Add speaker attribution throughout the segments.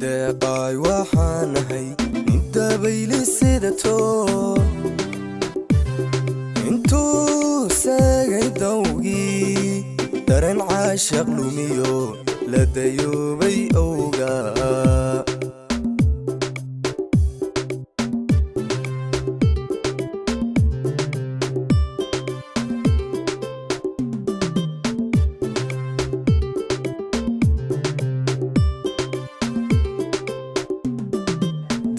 Speaker 1: deeqay waxaan ahay inta baylisedato intuu saagay dawgii dareen caashaq lumiyo la dayoobay owga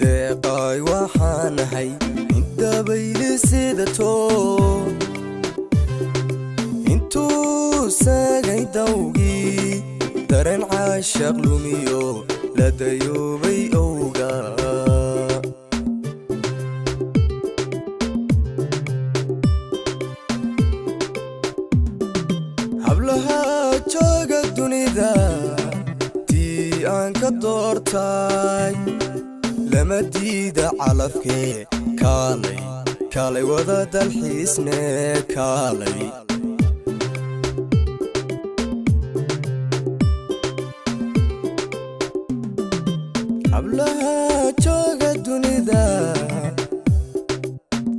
Speaker 1: deeqay waxaan ahay inta baylisedato intuu saagay dawgii dareen caashaq lumiyo la dayoobay owga hablaha jooga dunida tii aan ka doortay lama diida calafkee kaalay wada dalxiisne kaalay hablaha jooga dunida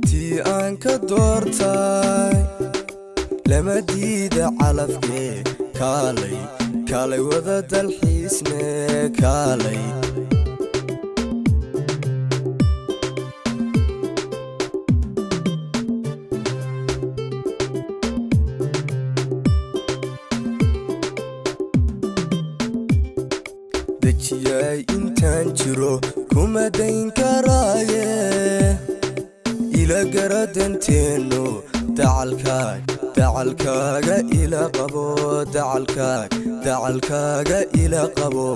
Speaker 1: tii aan ka doortay lama diida calafkee kaalay wada dalxiisne kaalay dejiyay intaan jiro kuma dayn karaaye ila garadanteeno dacalkaaga ila qabo dacalkaaga ila qabo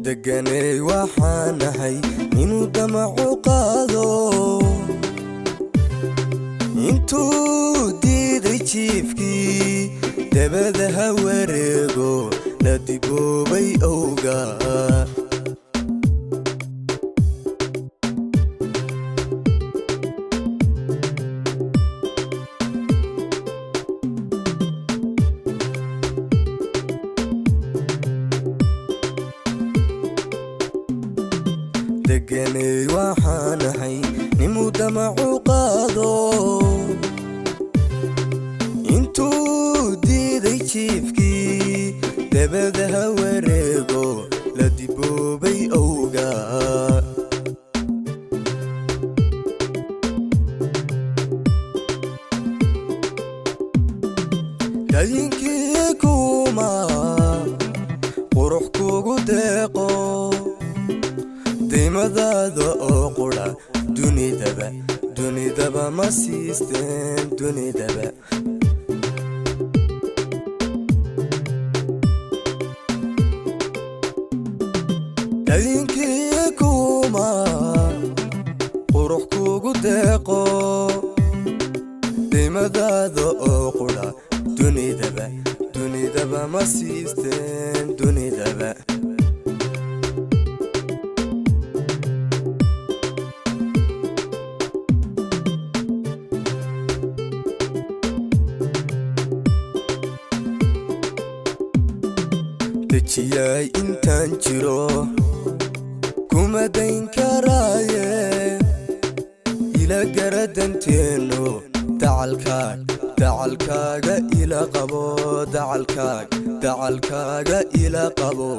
Speaker 1: deganay waxaan ahay inuu damacu qaado intuu diiday jiifkii dabada ha wareego la diboobay owga deganay waxaan ahay inuu damacu qaado intuu diiday jiifkii dabada ha wareego la diboobay owga dadinkii kuma qurux kugu deeqo deymadaada oo qura dunidaba ma siisteen dunidaba dadinkii kuma qurux kugu deeqo deymadaada oo qura dunidaba ma siisteen dunidaba dejiyay intaan jiro kuma dayn karaaye ila garadanteeno dacalkaaga ila qabo dacalkaaga ila qabo